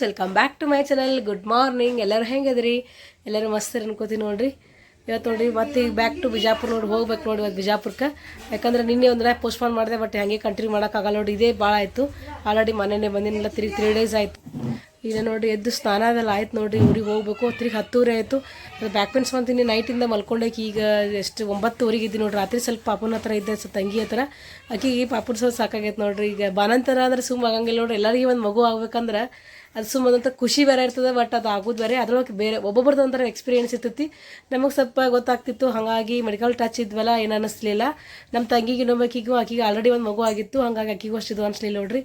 Friends, welcome back to my channel. Good morning. ಎಲ್ಲರೂ ಹೆಂಗದ್ರಿ? ಎಲ್ಲರೂ ಮಸ್ತ್ ಅನ್ಕೋತೀನಿ ನೋಡ್ರಿ. ಇವತ್ತು ನೋಡ್ರಿ ಮತ್ತೆ ಈಗ ಬ್ಯಾಕ್ ಟು ಬಿಜಾಪುರ ನೋಡಿ ಹೋಗ್ಬೇಕು ನೋಡಿ ಇವತ್ತು ಬಿಜಾಪುರಕ್ಕೆ. ಯಾಕಂದ್ರೆ ನಿನ್ನೆ ಒಂದಿನ ಪೋಸ್ಟ್ಪೋನ್ ಮಾಡಿದೆ, ಬಟ್ ಹಾಗೆ ಕಂಟಿನ್ಯೂ ಮಾಡೋಕ್ಕಾಗಲ್ಲ ನೋಡಿ. ಇದೇ ಭಾಳ ಆಯಿತು. ಆಲ್ರೆಡಿ ಮನೆಯೇ ಬಂದಿನಿಲ್ಲ, 3 ಡೇಸ್ ಆಯಿತು. ಈಗ ನೋಡಿರಿ ಎದ್ದು ಸ್ನಾನ ಅದೆಲ್ಲ ಆಯ್ತು ನೋಡಿರಿ. ಊರಿಗೆ ಹೋಗ್ಬೇಕು. 10:30 ಆಯಿತು. ಅದು ಬ್ಯಾಕ್ ಪೇನ್ಸ್ ಬಂತೀನಿ. ನೈಟಿಂದ ಮಲ್ಕೊಂಡಾಕಿ ಈಗ ಎಷ್ಟು 9:00 ಇದ್ದು ನೋಡಿರಿ. ರಾತ್ರಿ ಸ್ವಲ್ಪ ಪಾಪನ ಹತ್ರ ಇದ್ದೆ, ತಂಗಿ ಹತ್ರ. ಆಕಿಗೆ ಪಾಪುನ ಸ್ವಲ್ಪ ಸಾಕಾಗೈತೆ ನೋಡಿರಿ. ಈಗ ಬಾನಂತರ ಅಂದ್ರೆ ಸುಮ್ಮ ಆಗಂಗಿಲ್ಲ ನೋಡಿರಿ. ಎಲ್ಲರಿಗೆ ಒಂದು ಮಗು ಆಗ್ಬೇಕಂದ್ರೆ ಅದು ಸುಮ್ಮದಂತ ಖುಷಿ ಬೇರೆ ಇರ್ತದೆ, ಬಟ್ ಅದು ಆಗೋದು ಬೇರೆ. ಅದ್ರೊಳಗೆ ಬೇರೆ ಒಬ್ಬೊಬ್ರದ್ದು ಒಂಥರ ಎಕ್ಸ್ಪೀರಿಯೆನ್ಸ್ ಇರ್ತೈತಿ. ನಮಗೆ ಸ್ವಲ್ಪ ಗೊತ್ತಾಗ್ತಿತ್ತು. ಹಾಗಾಗಿ ಮೆಡಿಕಲ್ ಟಚ್ ಇದ್ವಲ್ಲ, ಏನು ಅನ್ನಿಸ್ಲಿಲ್ಲ. ನಮ್ಮ ತಂಗಿಗೆ ಇನ್ನೊಬ್ಬಕಿಗೂ ಆಕಿಗೆ ಆಲ್ರೆಡಿ ಒಂದು ಮಗು ಆಗಿತ್ತು. ಹಾಗಾಗಿ ಆಕಿಗೂ ಅಷ್ಟು ಇದು ಅನಿಸ್ಲಿಲ್ಲ ನೋಡ್ರಿ.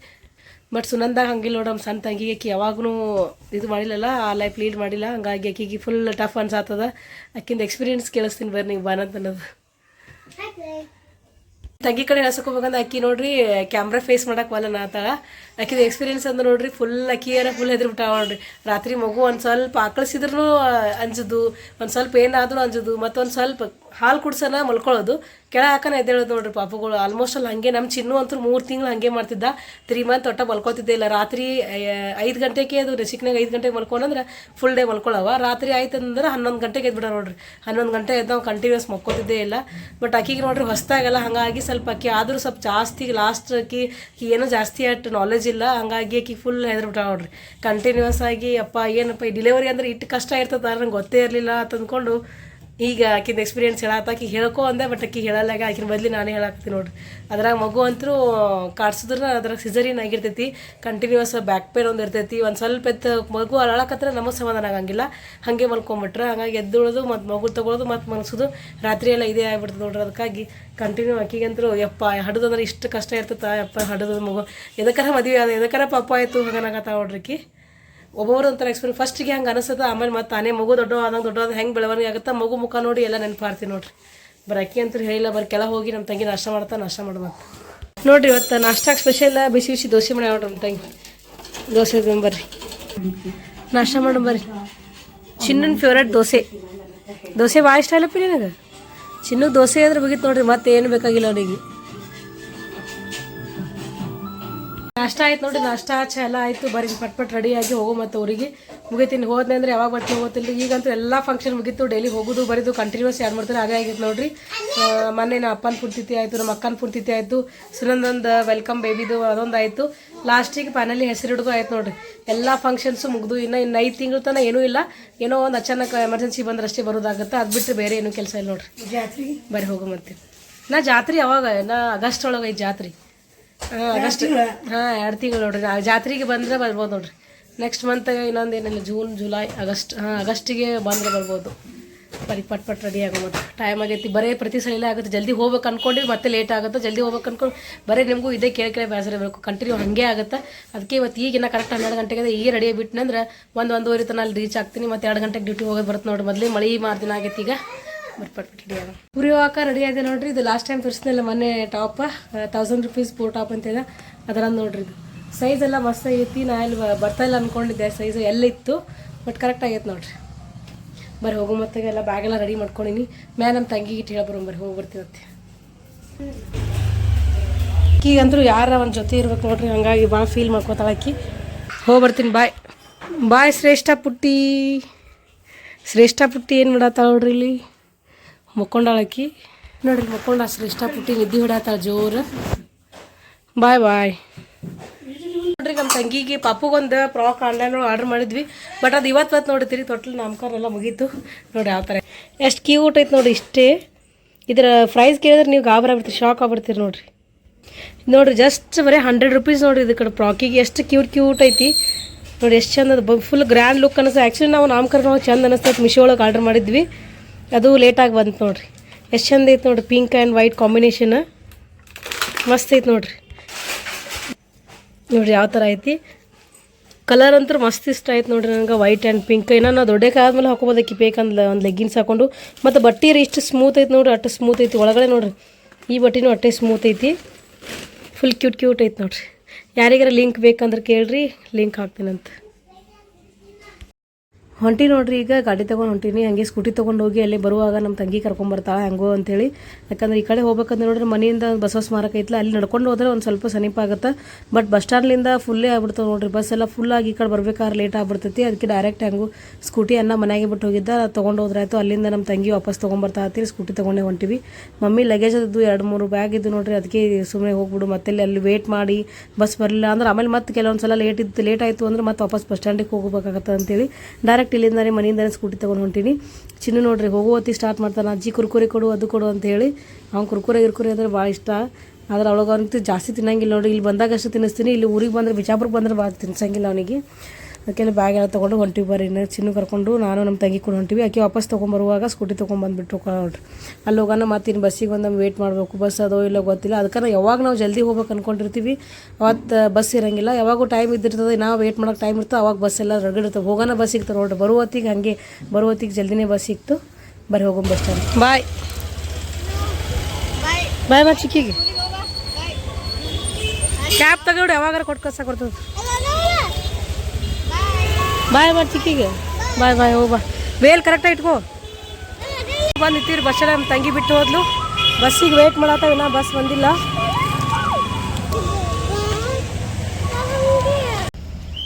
ಬಟ್ ಸುನಂದಾಗ ಹಂಗಿಲ್ಲ ನೋಡ್ರಿ. ನಮ್ಮ ಸಣ್ಣ ತಂಗಿಗೆ ಆಕಿ ಯಾವಾಗೂ ಇದು ಮಾಡಿಲ್ಲಲ್ಲ, ಆ ಲೈಫ್ ಲೀಡ್ ಮಾಡಿಲ್ಲ. ಹಂಗಾಗಿ ಆಕಿಗೆ ಫುಲ್ ಟಫ್ ಅನ್ಸಾತದ. ಆಕಿಂದ ಎಕ್ಸ್ಪೀರಿಯೆನ್ಸ್ ಕೇಳಿಸ್ತೀನಿ ಬರ್ರಿ ನೀವು ಬಾನಂತ ಅನ್ನೋದು. ತಂಗಿ ಕಡೆ ಹೇಳ್ಸಕೋಬೇಕಂದ್ರೆ ಅಕ್ಕಿ ನೋಡ್ರಿ ಕ್ಯಾಮ್ರಾ ಫೇಸ್ ಮಾಡಕ್ಕೆ ಒಲ್ಲ ನಾತಾಳ. ಆಕಿದ ಎಕ್ಸ್ಪೀರಿಯೆನ್ಸ್ ಅಂದ್ರೆ ನೋಡ್ರಿ ಫುಲ್ ಅಕ್ಕಿಯಾರ ಫುಲ್ ಹೆದ್ರಿಬಿಟ್ಟಾವ ನೋಡ್ರಿ. ರಾತ್ರಿ ಮಗು ಒಂದು ಸ್ವಲ್ಪ ಆಕಳಿಸಿದ್ರೂ ಅಂಜೋದು, ಒಂದು ಸ್ವಲ್ಪ ಏನಾದರೂ ಅಂಜೋದು, ಮತ್ತೊಂದು ಸ್ವಲ್ಪ ಹಾಲು ಕುಡ್ಸೋಣ ಮಲ್ಕೊಳ್ಳೋದು, ಕೆಳ ಹಾಕನ ಎದ್ದೇಳೋದು ನೋಡ್ರಿ ಪಾಪಗಳು. ಆಲ್ಮೋಸ್ಟ್ ಅಲ್ಲಿ ಹಾಗೆ ನಮ್ಮ ಚಿನ್ನು ಅಂತೂ 3 ತಿಂಗಳು ಹಾಗೆ ಮಾಡ್ತಿದ್ದ. 3 ಮಂತ್ ಒಟ್ಟ ಮಲ್ಕೋತಿದ್ದೆ ಇಲ್ಲ. ರಾತ್ರಿ 5 ಗಂಟೆಗೆ ಅದು ರೆಸಿಕ್ನಾಗ 5 ಗಂಟೆಗೆ ಮಲ್ಕೊಂಡ್ರೆ ಫುಲ್ ಡೇ ಮಲ್ಕೊಳ್ಳವ. ರಾತ್ರಿ ಆಯ್ತು ಅಂದ್ರೆ 11 ಗಂಟೆಗೆ ಎದ್ಬಿಡ ನೋಡ್ರಿ. 11 ಗಂಟೆ ಎದ್ದು ನಾವು ಕಂಟಿನ್ಯೂಸ್ ಮಲ್ಕೋತಿದ್ದೇ ಇಲ್ಲ. ಬಟ್ ಆಕಿಗೆ ನೋಡ್ರಿ ಹೊಸ್ತಾಗಲ್ಲ, ಹಾಗಾಗಿ ಸ್ವಲ್ಪ ಅಕ್ಕಿ ಆದರೂ ಸ್ವಲ್ಪ ಜಾಸ್ತಿ ಲಾಸ್ಟ್ ಆಕಿ ಏನೋ ಜಾಸ್ತಿ ಅಷ್ಟು ನಾಲೆಜ್ ಇಲ್ಲ. ಹಂಗಾಗಿ ಆಕಿ ಫುಲ್ ಹೆದ್ರಬಿಟ್ಟ ನೋಡ್ರಿ. ಕಂಟಿನ್ಯೂಸ್ ಆಗಿ ಅಪ್ಪ ಏನಪ್ಪ ಈ ಡಿಲಿವರಿ ಅಂದ್ರೆ ಇಟ್ಟು ಕಷ್ಟ ಇರ್ತದೆ ನಂಗೆ ಗೊತ್ತೇ ಇರಲಿಲ್ಲ ಅಂತಂದ್ಕೊಂಡು ಈಗ ಆಕಿನ ಎಕ್ಸ್ಪೀರಿಯೆನ್ಸ್ ಹೇಳತ್ತಾಕಿ ಹೇಳ್ಕೊ ಅಂದೆ. ಬಟ್ ಆಕಿ ಹೇಳಲ್ಲಾಗ, ಆಕಿನ ಬದಲಿ ನಾನೇ ಹೇಳಾಕ್ತೀನಿ ನೋಡ್ರಿ. ಅದ್ರಾಗ ಮಗು ಅಂತೂ ಕಾಡ್ಸಿದ್ರೆ ಅದ್ರಾಗ ಸಿಸರಿನ್ ಆಗಿರ್ತೈತಿ. ಕಂಟಿನ್ಯೂಸ್ ಬ್ಯಾಕ್ ಪೇನ್ ಒಂದು ಇರ್ತೈತಿ. ಒಂದು ಸ್ವಲ್ಪ ಎತ್ತು ಮಗು ಅಳಕತ್ರ ನಮಗೆ ಸಮಾಧಾನ ಆಗಂಗಿಲ್ಲ. ಹಾಗೆ ಮಲ್ಕೊಂಬಿಟ್ರೆ ಹಾಗಾಗಿ ಎದ್ದೊಳೋದು ಮತ್ತು ಮಗು ತೊಗೊಳೋದು ಮತ್ತು ಮನಸೋದು ರಾತ್ರಿ ಎಲ್ಲ ಇದೇ ಆಗಿಬಿಡ್ತದೆ ನೋಡ್ರಿ. ಅದಕ್ಕಾಗಿ ಕಂಟಿನ್ಯೂ ಆಕಿಗಂತೂ ಯಪ್ಪ ಹಡೋದಂದ್ರೆ ಇಷ್ಟು ಕಷ್ಟ ಇರ್ತೈತೆ. ಯಪ್ಪ ಹಡೋದು ಮಗು ಎದಕ್ಕಾರ ಮದುವೆ ಆದ, ಎದಕ್ಕಾರ ಪಾಪ ಆಯಿತು ಹಂಗನಾಗತ್ತ ನೋಡ್ರಿಕಿ. ಒಬ್ಬೊಬ್ರು ಒಂಥರ ಎಕ್ಸ್ಪೀರಿಯನ್ಸ್. ಫಸ್ಟಿಗೆ ಹಂಗೆ ಅನಿಸ್ತದೆ, ಆಮೇಲೆ ಮತ್ತೆ ತಾನೇ ಮಗು ದೊಡ್ಡವಾದ ಹೆಂಗೆ ಬೆಳವಣಿಗೆ ಆಗುತ್ತೆ, ಮಗು ಮುಖ ನೋಡಿ ಎಲ್ಲ ನೆನಪಾರ್ತೀನಿ ನೋಡ್ರಿ. ಬರೀ ಅಕ್ಕಿ ಅಂತೂ ಹೇಳಿಲ್ಲ, ಬರೀ ಕೆಳಗೆ ಹೋಗಿ ನಮ್ಮ ತಂಗಿ ನಾಷ್ಟ ಮಾಡುವಂತ ನೋಡಿರಿ. ಇವತ್ತು ನಾಷ್ಟಾಗ ಸ್ಪೆಷಲ್ ಬಿಸಿ ಬಿಸಿ ದೋಸೆ ಮಾಡಿ ನೋಡ್ರಿ. ನಮ್ಮ ತಂಗಿ ದೋಸೆ ಬರ್ರಿ ನಾಷ್ಟ ಮಾಡೋಣ ಬರ್ರಿ. ಚಿನ್ನನ ಫೇವ್ರೇಟ್ ದೋಸೆ ಭಾಳ ಇಷ್ಟ ಅಲ್ಲಪ್ಪ ನನಗೆ. ಚಿನ್ನಗೆ ದೋಸೆ ಅಂದ್ರೆ ಮುಗೀತು ನೋಡ್ರಿ, ಮತ್ತೆ ಏನು ಬೇಕಾಗಿಲ್ಲ ಅವನಿಗೆ. ನಾಷ್ಟ ಆಯ್ತು ನೋಡಿರಿ. ನಾಷ್ಟ ಎಲ್ಲ ಆಯಿತು. ಬರೀ ಪಟ್ ರೆಡಿಯಾಗಿ ಹೋಗೋ ಮತ್ತು ಊರಿಗೆ ಮುಗಿತೀನಿ. ಹೋದ್ನೆ ಅಂದರೆ ಯಾವಾಗ ಬರ್ತೀನಿ ಹೋಗೋತಿಲ್ಲ. ಈಗಂತೂ ಎಲ್ಲ ಫಂಕ್ಷನ್ ಮುಗೀತು. ಡೈಲಿ ಹೋಗೋದು ಬರೀದು ಕಂಟಿನ್ಯೂಸ್ 2-3 ದಿನ ಆಗೇ ಆಗಿತ್ತು ನೋಡ್ರಿ. ಮೊನ್ನೆ ನಮ್ಮ ಅಪ್ಪನ ಪೂರ್ತಿಥಿ ಆಯಿತು, ನಮ್ಮ ಅಕ್ಕನ ಪೂರ್ತಿಥಿ ಆಯಿತು, ಸುನಂದೊಂದು ವೆಲ್ಕಮ್ ಬೇಬಿದು ಅದೊಂದು ಆಯಿತು. ಲಾಸ್ಟಿಗೆ ಫೈನಲಿ ಹೆಸರು ಹಿಡಿದು ಆಯ್ತು ನೋಡ್ರಿ. ಎಲ್ಲ ಫಂಕ್ಷನ್ಸು ಮುಗಿದು ಇನ್ನು 5 ತಿಂಗಳು ತನಕ ಏನೂ ಇಲ್ಲ. ಏನೋ ಒಂದು ಅಚಾನಕ್ ಎಮರ್ಜೆನ್ಸಿ ಬಂದ್ರೆ ಅಷ್ಟೇ ಬರೋದಾಗುತ್ತೆ. ಅದು ಬಿಟ್ಟರೆ ಬೇರೆ ಏನೂ ಕೆಲಸ ಇಲ್ಲ ನೋಡ್ರಿ. ಜಾತ್ರೆಗೆ ಬರೀ ಹೋಗೋ ಮತ್ತೆ ಜಾತ್ರೆ ಯಾವಾಗ ಆಗಸ್ಟ್ ಒಳಗೆ ಐತೆ ಜಾತ್ರೆ. ಆಗಸ್ಟ್ 2 ತಿಂಗಳು ನೋಡ್ರಿ. ಜಾತ್ರೆಗೆ ಬಂದರೆ ಬರ್ಬೋದು ನೋಡ್ರಿ. ನೆಕ್ಸ್ಟ್ ಮಂತ್ ಇನ್ನೊಂದು ಏನಿಲ್ಲ, ಜೂನ್ ಜುಲೈ ಆಗಸ್ಟ್ ಆಗಸ್ಟಿಗೆ ಬಂದರೆ ಬರ್ಬೋದು. ಬರೀ ಪಟ್ ರೆಡಿ ಆಗೋ ಮತ್ತು ಟೈಮ್ ಆಗೈತಿ. ಬರೀ ಪ್ರತಿ ಸಲ ಆಗುತ್ತೆ. ಜಲ್ದಿ ಹೋಗ್ಬೇಕು ಅಂದ್ಕೊಂಡ್ರಿ ಮತ್ತೆ ಲೇಟ್ ಆಗುತ್ತೆ. ಜಲ್ದಿ ಹೋಗ್ಬೇಕು ಅಂದ್ಕೊಂಡು ಬರೀ ನಿಮಗೂ ಇದೇ ಕೇಳಿ ಬೇಸರ ಇರಬೇಕು. ಕಂಟಿನ್ಯೂ ಹಾಗೆ ಆಗುತ್ತೆ. ಅದಕ್ಕೆ ಇವತ್ತು ಈಗಿನ ಕರೆಕ್ಟ್ 12 ಗಂಟೆಗೆ ಈಗ ರೆಡಿ ಬಿಟ್ಟಿನಂದ್ರೆ 1-1:30 ತನಕ ಅಲ್ಲಿ ರೀಚ್ ಆಗ್ತೀನಿ. ಮತ್ತು 2 ಗಂಟೆಗೆ ಡ್ಯೂಟಿ ಹೋಗೋದು ಬರುತ್ತೆ ನೋಡ್ರಿ. ಮೊದಲೇ ಮಳೆ ಮಾರ್ದಿನ ಆಗೈತಿ. ಈಗ ಪಟ್ ರೆಡಿ ಆಗ ಪುರಿ ಹೋಗಕ್ಕೆ ರೆಡಿ ಆಗಿದೆ ನೋಡ್ರಿ. ಇದು ಲಾಸ್ಟ್ ಟೈಮ್ ತೋರಿಸ್ತಿಲ್ಲ ಮೊನ್ನೆ ಟಾಪ 1000 ರೂಪೀಸ್ ಪೂರ್ ಟಾಪ್ ಅಂತಿದೆ. ಅದರಂದು ನೋಡ್ರಿ. ಇದು ಸೈಜ್ ಎಲ್ಲ ಮಸ್ತ್ ಆಗೈತಿ. ನಾ ಇಲ್ಲಿ ಬರ್ತಾಯಿಲ್ಲ ಅಂದ್ಕೊಂಡಿದ್ದೆ ಸೈಜು ಎಲ್ಲಿತ್ತು, ಬಟ್ ಕರೆಕ್ಟ್ ಆಗೈತೆ ನೋಡ್ರಿ. ಬರೀ ಹೋಗೋ ಮತ್ತೆಲ್ಲ ಬ್ಯಾಗೆಲ್ಲ ರೆಡಿ ಮಾಡ್ಕೊಂಡಿನಿ. ಮ್ಯಾಲೆ ನಮ್ಮ ತಂಗಿಗೆ ಇಟ್ಟು ಹೇಳಬರೋ ಬರೀ ಹೋಗಿ ಬರ್ತೀವತ್ತೆ. ಈಗಂದ್ರೂ ಯಾರ ಒಂದು ಜೊತೆ ಇರ್ಬೇಕು ನೋಡ್ರಿ. ಹಂಗಾಗಿ ಭಾಳ ಫೀಲ್ ಮಾಡ್ಕೋತಾಳೆ ಆಕಿ. ಹೋಗಿ ಬರ್ತೀನಿ. ಬಾಯ್ ಶ್ರೇಷ್ಠ ಪುಟ್ಟಿ ಏನು ಮಾಡತ್ತಾಳ ನೋಡ್ರಿ. ಇಲ್ಲಿ ಮುಕ್ಕೊಂಡಾಳಕಿ ನೋಡ್ರಿ. ಮುಕ್ಕೊಂಡ ಶ್ರೇಷ್ಠ ಪುಟ್ಟಿ ನಿದ್ದೆ ಹೊಡತ್ತಾಳ ಜೋರು. ಬಾಯ್ ನೋಡ್ರಿ. ನಮ್ಮ ತಂಗಿಗೆ ಪಾಪುಗೊಂದು ಫ್ರಾಕ್ ಆನ್ಲೈನ್ ಆರ್ಡ್ರ್ ಮಾಡಿದ್ವಿ. ಬಟ್ ಅದು ಇವತ್ತು ನೋಡಿತೀರಿ ತೊಟ್ಲು ನಾಮಕರಣ ಎಲ್ಲ ಮುಗೀತು ನೋಡಿ. ಯಾವ ಥರ ಎಷ್ಟು ಕ್ಯೂಟ್ ಐತೆ ನೋಡಿ. ಇಷ್ಟೇ ಇದರ ಪ್ರೈಸ್ ಕೇಳಿದ್ರೆ ನೀವು ಗಾಬರಿ ಆಗ್ಬಿಡ್ತೀರಿ, ಶಾಕ್ ಆಗ್ಬಿಡ್ತೀರಿ ನೋಡ್ರಿ. ಜಸ್ಟ್ ಬರೀ 100 ರೂಪೀಸ್ ನೋಡ್ರಿ. ಇದು ಕಡೆ ಫ್ರಾಕಿಗೆ ಎಷ್ಟು ಕ್ಯೂಟ್ ಐತಿ ನೋಡಿ. ಎಷ್ಟು ಚಂದ ಅದು ಫುಲ್ ಗ್ರ್ಯಾಂಡ್ ಲುಕ್ ಅನ್ನಿಸ್ತದೆ. ಆ್ಯಕ್ಚುಲಿ ನಾವು ನಾಮಕರಣ ಚಂದ ಅನ್ನಿಸ್ತೈತೆ. ಮಿಶೋ ಒಳಗೆ ಆರ್ಡ್ರ್ ಮಾಡಿದ್ವಿ, ಅದು ಲೇಟಾಗಿ ಬಂತು ನೋಡ್ರಿ. ಎಷ್ಟು ಚಂದ ಐತೆ ನೋಡ್ರಿ. ಪಿಂಕ್ ಆ್ಯಂಡ್ ವೈಟ್ ಕಾಂಬಿನೇಷನ್ ಮಸ್ತ್ ಐತೆ ನೋಡ್ರಿ. ಯಾವ ಥರ ಐತಿ ಕಲರ್ ಅಂತೂ ಮಸ್ತ್ ಇಷ್ಟ ಆಯ್ತು ನೋಡ್ರಿ ನನಗೆ. White and pink. ಏನೋ ನಾವು ದೊಡ್ಡಕ್ಕಾದ್ಮೇಲೆ ಹಾಕೋಬೋದಕ್ಕೆ ಬೇಕಂದ್ರೆ ಒಂದು ಲೆಗ್ಗಿನ್ಸ್ ಹಾಕೊಂಡು. ಮತ್ತು ಬಟ್ಟೆ ಇಷ್ಟು ಸ್ಮೂತ್ ಐತೆ ನೋಡ್ರಿ. ಅಷ್ಟು ಸ್ಮೂತ್ ಐತಿ ಒಳಗಡೆ ನೋಡ್ರಿ. ಈ ಬಟ್ಟೆನೂ ಅಷ್ಟೇ ಸ್ಮೂತ್ ಐತಿ. ಫುಲ್ ಕ್ಯೂಟ್ ಐತೆ ನೋಡ್ರಿ. ಯಾರಿಗಾರ ಲಿಂಕ್ ಬೇಕಂದ್ರೆ ಕೇಳ್ರಿ, ಲಿಂಕ್ ಹಾಕ್ತೀನಂತ. ಹೊಂಟಿ ನೋಡ್ರಿ ಈಗ ಗಾಡಿ ತೊಗೊಂಡು ಹೊಂಟೀನಿ. ಹಂಗೆ ಸ್ಕೂಟಿ ತೊಗೊಂಡು ಹೋಗಿ ಅಲ್ಲಿ ಬರುವಾಗ ನಮ್ಮ ತಂಗಿ ಕರ್ಕೊಂಬರ್ತಾಳೆ ಹೆಂಗೋ ಅಂತೇಳಿ. ಯಾಕಂದ್ರೆ ಈ ಕಡೆ ಹೋಗ್ಬೇಕಂದ್ರೆ ನೋಡ್ರಿ ಮನೆಯಿಂದ ಬಸವ ಸ್ಮಾರಕ ಐತ್ಲ, ಅಲ್ಲಿ ನಡ್ಕೊಂಡು ಹೋದ್ರೆ ಒಂದು ಸ್ವಲ್ಪ ಸಮೀಪ ಆಗುತ್ತೆ. ಬಟ್ ಬಸ್ ಸ್ಟ್ಯಾಂಡ್ಲಿಂದ ಫುಲ್ಲೇ ಆಗ್ಬಿಡ್ತಾವೆ ನೋಡ್ರಿ, ಬಸ್ ಎಲ್ಲ ಫುಲ್ ಆಗಿ ಈ ಕಡೆ ಬರ್ಬೇಕಾದ್ರೆ ಲೇಟ್ ಆಗ್ಬಿಡ್ತೈತಿ. ಅದಕ್ಕೆ ಡೈರೆಕ್ಟ್ ಹೆಂಗು ಸ್ಕೂಟಿಯನ್ನು ಮನೆಗೆ ಬಿಟ್ಟು ಹೋಗಿದ್ದ ತೊಗೊಂಡು ಹೋದ್ರಾಯ್ತು. ಅಲ್ಲಿಂದ ನಮ್ಮ ತಂಗಿ ವಾಪಸ್ ತೊಗೊಂಬರ್ತಾ ಹತ್ತೀರಿ, ಸ್ಕೂಟಿ ತೊಗೊಂಡೇ ಹೊಂಟಿವಿ. ಮಮ್ಮಿ ಲಗೇಜ್ ಅದು 2-3 ಬ್ಯಾಗ್ ಇದ್ದು ನೋಡ್ರಿ, ಅದಕ್ಕೆ ಸುಮ್ಮನೆ ಹೋಗ್ಬಿಡು ಮತ್ತೆ ಅಲ್ಲಿ ವೇಟ್ ಮಾಡಿ ಬಸ್ ಬರಲಿಲ್ಲ ಅಂದ್ರೆ ಆಮೇಲೆ ಮತ್ತೆ ಕೆಲವೊಂದು ಸಲ ಲೇಟ್ ಆಯಿತು ಅಂದ್ರೆ ಮತ್ತೆ ವಾಪಸ್ ಬಸ್ ಸ್ಟ್ಯಾಂಡಿಗೆ ಹೋಗಬೇಕಾಗತ್ತೆ ಅಂತೇಳಿ ಡೈರೆಕ್ಟ್ ಇಲ್ಲಿಂದಾನೆ ಮನೆಯಿಂದಾನೆ ಸ್ಕೂಟಿ ತೊಗೊಂಡು ಹೊಂಟೀನಿ. ಚಿನ್ನು ನೋಡ್ರಿ ಹೋಗುವತ್ತಿ ಸ್ಟಾರ್ಟ್ ಮಾಡ್ತಾನೆ, ಅಜ್ಜಿ ಕುರ್ಕುರಿ ಕೊಡು ಅದು ಕೊಡು ಅಂತ ಹೇಳಿ. ಅವ್ನು ಕುರ್ಕುರಿ ಅಂದ್ರೆ ಭಾಳ ಇಷ್ಟ. ಆದ್ರೆ ಅವಳಿಗೆ ಅವ್ನಿಗೆ ಜಾಸ್ತಿ ತಿನ್ನಂಗಿಲ್ಲ ನೋಡ್ರಿ. ಇಲ್ಲಿ ಬಂದಾಗ ಅಷ್ಟು ತಿನ್ನಿಸ್ತೀನಿ, ಇಲ್ಲಿ ಊರಿಗೆ ಬಂದರೆ ಬಿಜಾಪುರಕ್ಕೆ ಬಂದರೆ ಭಾಳ ತಿನ್ಸಂಗಿಲ್ಲ ಅವನಿಗೆ. ಅದಕ್ಕೆಲ್ಲ ಬ್ಯಾಗ್ ಎಲ್ಲ ತೊಗೊಂಡು ಹೊಂಟಿವಿ. ಬರ್ರಿ ಚಿನ್ನು ಕರ್ಕೊಂಡು ನಾನು ನಮ್ಮ ತಂಗಿ ಕೂಡ ಹೊಂಟಿವಿ. ಆಕೆ ವಾಪಸ್ ತೊಗೊಂಬರುವಾಗ ಸ್ಕೂಟಿ ತೊಗೊಂಬಂದುಬಿಟ್ಟು ನೋಡ್ರಿ. ಅಲ್ಲಿ ಹೋಗೋಣ ಮತ್ತೆ ಇನ್ನು ಬಸ್ಸಿಗೆ ಒಂದು ವೇಟ್ ಮಾಡಬೇಕು. ಬಸ್ ಅದೋ ಇಲ್ಲ ಗೊತ್ತಿಲ್ಲ. ಅದಕ್ಕೆ ಯಾವಾಗ ನಾವು ಜಲ್ದಿ ಹೋಗ್ಬೇಕು ಅಂದ್ಕೊಂಡಿರ್ತೀವಿ ಅವತ್ತು ಬಸ್ ಇರೋಂಗಿಲ್ಲ. ಯಾವಾಗೂ ಟೈಮ್ ಇದ್ದಿರ್ತದೆ, ನಾವು ವೇಟ್ ಮಾಡೋಕೆ ಟೈಮ್ ಇರ್ತದೆ, ಅವಾಗ ಬಸ್ ಎಲ್ಲ ರಗಡಿರ್ತವೆ. ಹೋಗೋಣ ಬಸ್ ಸಿಗ್ತದೆ ನೋಡ್ರಿ. ಬರುವತ್ತಿಗೆ ಹಾಗೆ ಬರುವತ್ತಿಗೆ ಜಲ್ದಿನೇ ಬಸ್ ಸಿಕ್ತು. ಬರ್ರಿ ಹೋಗೋಣ ಬಸ್ ಸ್ಟ್ಯಾಂಡ್. ಬಾಯ್ ಬಾಯ್ ಮಾ ಚಿಕ್ಕಿಗೆ ಕ್ಯಾಬ್ ತಗೊಳ್ರಿ, ಯಾವಾಗಾರ ಕೊಟ್ಟು ಕಳ್ಸಕ್ಕೆ ಬರ್ತದೆ. ಬಾಯ್ ಬಾಯ್ ಚಿಕ್ಕಿಗೆ ಬಾಯ್ ಬಾಯ್ ಹೋಗ್ಬಾ. ವೇಲ್ ಕರೆಕ್ಟಾಗಿ ಇಟ್ಕೋ. ಬಂದು ನಿಂತೀರಿ ಬಸ್ ಸ್ಟ್ಯಾಂಡ್. ನಮ್ಮ ತಂಗಿ ಬಿಟ್ಟು ಹೋದ್ಲು. ಬಸ್ಸಿಗೆ ವೇಟ್ ಮಾಡತ್ತಾವ, ಇನ್ನೂ ಬಸ್ ಬಂದಿಲ್ಲ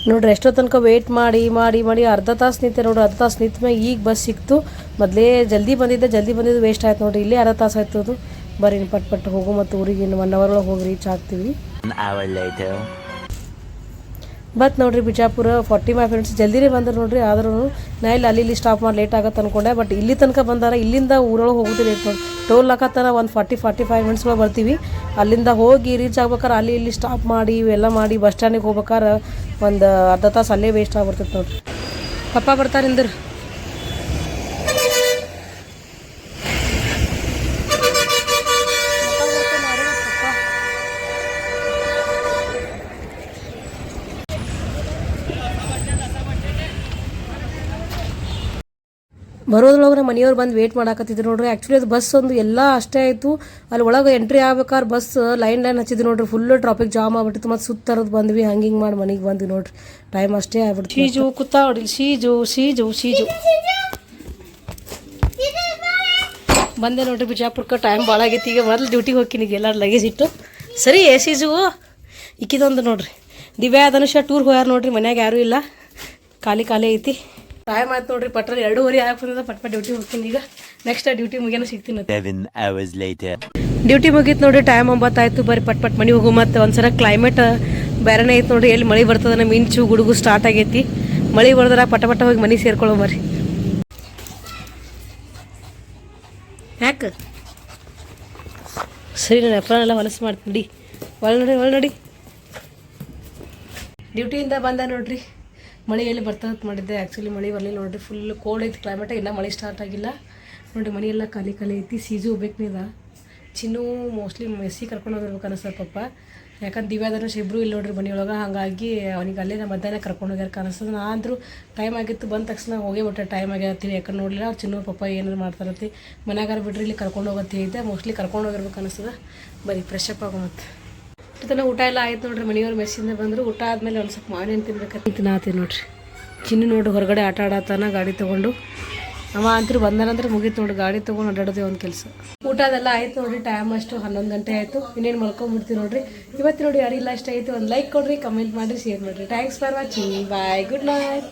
ನೋಡ್ರಿ. ಎಷ್ಟೋ ತನಕ ವೇಟ್ ಮಾಡಿ ಮಾಡಿ ಮಾಡಿ ಅರ್ಧ ತಾಸು ನಿಂತೆ ನೋಡ್ರಿ. ಅರ್ಧ ತಾಸು ನಿಂತ ಮೇಲೆ ಈಗ ಬಸ್ ಸಿಕ್ತು. ಮೊದಲೇ ಜಲ್ದಿ ಬಂದಿದ್ದು ವೇಸ್ಟ್ ಆಯ್ತು ನೋಡ್ರಿ. ಇಲ್ಲೇ ಅರ್ಧ ತಾಸು ಆಯ್ತು ಅದು. ಬರ್ರಿ ಪಟ್ ಹೋಗು ಮತ್ತು ಊರಿಗೆ ಇನ್ನು 1 ಅವರ್ ಒಳಗೆ ಹೋಗಿ ರೀಚ್ ಆಗ್ತೀವಿ. ಬಟ್ ನೋಡ್ರಿ ಬಿಜಾಪುರ 45 ಮಿನಿಟ್ಸ್ ಜಲ್ದಿನೇ ಬಂದ್ರೆ ನೋಡ್ರಿ. ಆದ್ರೂ ನಾ ಇಲ್ಲಿ ಸ್ಟಾಪ್ ಮಾಡಿ ಲೇಟ್ ಆಗತ್ತೆ ಅನ್ಕೊಂಡೆ. ಬಟ್ ಇಲ್ಲಿ ತನಕ ಬಂದಾರ. ಇಲ್ಲಿಂದ ಊರೊಳಗೆ ಹೋಗೋದು ಲೇಟ್ ನೋಡಿ. ಟೋಲ್ ಹಾಕತ್ತಾರ ಒಂದು 45 ಮಿನಿಟ್ಸ್ ಒಳಗೆ ಬರ್ತೀವಿ. ಅಲ್ಲಿಂದ ಹೋಗಿ ರೀಚ್ ಆಗ್ಬೇಕಾರೆ ಇಲ್ಲಿ ಸ್ಟಾಪ್ ಮಾಡಿ ಇವೆಲ್ಲ ಮಾಡಿ ಬಸ್ ಸ್ಟ್ಯಾಂಡಿಗೆ ಹೋಗ್ಬೇಕಾರೆ ಒಂದು ಅರ್ಧ ತಾಸು ಅಲ್ಲೇ ವೇಸ್ಟ್ ಆಗ್ಬಿಡ್ತೈತೆ ನೋಡ್ರಿ. ಪಪ್ಪ ಬರ್ತಾರಿಂದ್ರ ಬರೋದ್ರೊಳಗೆ ಮನೆಯವ್ರು ಬಂದು ವೇಟ್ ಮಾಡಾಕತ್ತಿದ್ರು ನೋಡ್ರಿ. ಆ್ಯಕ್ಚುಲಿ ಅದು ಬಸ್ ಒಂದು ಎಲ್ಲ ಅಷ್ಟೇ ಆಯಿತು. ಅಲ್ಲಿ ಒಳಗೆ ಎಂಟ್ರಿ ಆಗ್ಬೇಕಾದ್ರೆ ಬಸ್ ಲೈನ್ ಹಚ್ಚಿದ್ರು ನೋಡ್ರಿ. ಫುಲ್ಲು ಟ್ರಾಫಿಕ್ ಜಾಮ್ ಆಗ್ಬಿಟ್ಟಿತ್ತು. ಮತ್ತು ಸುತ್ತರದು ಬಂದ್ವಿ, ಹಿಂಗೆ ಮಾಡಿ ಮನೆಗೆ ಬಂದ್ವಿ ನೋಡ್ರಿ. ಟೈಮ್ ಅಷ್ಟೇ ಆಗ್ಬಿಡ್ತು. ಶೀಜು ಕೂತಾ ಹೊಡಿಲಿ. ಶೀಜು ಬಂದೆ ನೋಡ್ರಿ ಬಿಜಾಪುರಕ್ಕೆ. ಟೈಮ್ ಭಾಳ ಆಗೈತಿ. ಈಗ ಮೊದಲು ಡ್ಯೂಟಿಗೆ ಹೋಗ್ತೀನಿ. ಈಗ ಎಲ್ಲರೂ ಲಗೇಜ್ ಇಟ್ಟು ಸರಿ ಶೀಜು ಇಕ್ಕಿದೊಂದು ನೋಡ್ರಿ. ದಿವ್ಯಾ ಧನುಷ ಟೂರ್ ಹೋಗ್ಯಾರ ನೋಡ್ರಿ. ಮನ್ಯಾಗ ಯಾರೂ ಇಲ್ಲ, ಖಾಲಿ ಐತಿ. ಟೈಮ್ ಆಯ್ತು ನೋಡ್ರಿ. ಪಟ್ರ 2:30 ಆಗಕ್ಕೆ ಬಂದ. ಪಟ್ಟ ಡ್ಯೂಟಿ ಹೋಗ್ತೀನಿ. ಈಗ ನೆಕ್ಸ್ಟ್ ಡ್ಯೂಟಿ ಮುಗಿಯೋಣ ಸಿಗ್ತೀನಿ. ಡ್ಯೂಟಿ ಮುಗೀತು ನೋಡ್ರಿ. ಟೈಮ್ 9 ಆಯಿತು. ಬರ್ರಿ ಪಟ್ ಮನೆ ಹೋಗು. ಮತ್ತು ಒಂದ್ಸಲ ಕ್ಲೈಮೇಟ್ ಬೇರೆನೇ ಐತೆ ನೋಡ್ರಿ. ಎಲ್ಲಿ ಮಳೆ ಬರ್ತದೆ, ಮಿಂಚು ಗುಡುಗು ಸ್ಟಾರ್ಟ್ ಆಗೈತಿ. ಮಳೆ ಬರ್ದ್ರೆ ಪಟ ಹೋಗಿ ಮನೆ ಸೇರ್ಕೊಳ್ಳೋ ಬರ್ರಿ. ಯಾಕೆ ಸರಿ ನಾನು ಎಪ್ರನೆಲ್ಲ ಹೊಲಸು ಮಾಡ್ತೀನಿ. ಒಳ ನೋಡಿ ಡ್ಯೂಟಿಯಿಂದ ಬಂದ ನೋಡ್ರಿ. ಮಳೆ ಎಲ್ಲಿ ಬರ್ತದೆ ಮಾಡಿದ್ದೆ. ಆ್ಯಕ್ಚುಲಿ ಮಳೆ ಬರಲಿಲ್ಲ ನೋಡ್ರಿ. ಫುಲ್ ಕೋಲ್ಡ್ ಐತಿ ಕ್ಲೈಮೇಟ್. ಇನ್ನೂ ಮಳೆ ಸ್ಟಾರ್ಟ್ ಆಗಿಲ್ಲ ನೋಡಿರಿ. ಮನೆಯೆಲ್ಲ ಖಾಲಿ ಐತಿ. ಸೀಜು ಹೋಗ್ಬೇಕೀಗ. ಚಿನ್ನು ಮೋಸ್ಟ್ಲಿ ಮೆಸ್ಸಿ ಕರ್ಕೊಂಡು ಹೋಗಿರ್ಬೇಕು ಅನಿಸ್ತದೆ ಪಪ್ಪ. ಯಾಕಂದ್ರೆ ದಿವ್ಯಾಧನುಷ್ ಇಬ್ಬರು ಇಲ್ಲಿ ನೋಡ್ರಿ ಮನೆಯೊಳಗೆ. ಹಾಗಾಗಿ ಅವನಿಗೆ ಅಲ್ಲೇ ಮಧ್ಯಾಹ್ನ ಕರ್ಕೊಂಡು ಹೋಗ್ಯಾರ ಕಾಣಿಸ್ತದೆ. ನಾ ಅಂದರೂ ಟೈಮ್ ಆಗಿತ್ತು, ಬಂದ ತಕ್ಷಣ ಹೋಗೇ ಬಿಟ್ಟೆ. ಟೈಮ್ ಆಗ್ಯಾತೀನಿ ಯಾಕಂದ್ರೆ ನೋಡಲಿಲ್ಲ. ಅವ್ರು ಚಿನ್ನು ಪಪ್ಪ ಏನಾರು ಮಾಡ್ತಾರತ್ತಿ. ಮನ್ಯಾಗಾರ ಬಿಡ್ರಿ ಇಲ್ಲಿ ಕರ್ಕೊಂಡು ಹೋಗತ್ತೆ ಇದ್ದೆ. ಮೋಸ್ಟ್ಲಿ ಕರ್ಕೊಂಡು ಹೋಗಿರ್ಬೇಕು ಅನಿಸ್ತದೆ. ಬರೀ ಫ್ರೆಶ್ ಅಪ್ ಆಗೋ ಮತ್ತು ತನ ಊಟ ಎಲ್ಲ ಆಯ್ತು ನೋಡ್ರಿ. ಮನೆಯವ್ರು ಮೆಸ್ಸಿಂದ ಬಂದರು. ಊಟ ಆದಮೇಲೆ ಒಂದು ಸ್ವಲ್ಪ ಮಾವಿನ ತಿನ್ಬೇಕಂತ ನಾತಿ ನೋಡ್ರಿ. ಚಿನ್ನು ನೋಡ್ರಿ ಹೊರಗಡೆ ಆಟ ಆಡತ್ತಾನ ಗಾಡಿ ತೊಗೊಂಡು. ಅವ ಅಂತೂ ಬಂದನಂದ್ರೆ ಮುಗೀತು ನೋಡ್ರಿ. ಗಾಡಿ ತೊಗೊಂಡು ಅಡ್ಡಾಡೋದೇ ಒಂದು ಕೆಲಸ. ಊಟ ಅದೆಲ್ಲ ಆಯ್ತು ನೋಡ್ರಿ. ಟೈಮ್ ಅಷ್ಟು 11 ಗಂಟೆ ಆಯಿತು. ಇನ್ನೇನು ಮಲ್ಕೊಂಡ್ಬಿಡ್ತೀವಿ ನೋಡ್ರಿ. ಇವತ್ತು ನೋಡಿ ಯಾರಿಲ್ಲ ಇಷ್ಟ ಆಯಿತು ಒಂದು ಲೈಕ್ ಕೊಡ್ರಿ, ಕಮೆಂಟ್ ಮಾಡಿರಿ, ಶೇರ್ ಮಾಡಿರಿ. Thanks for watching. Bye, good night.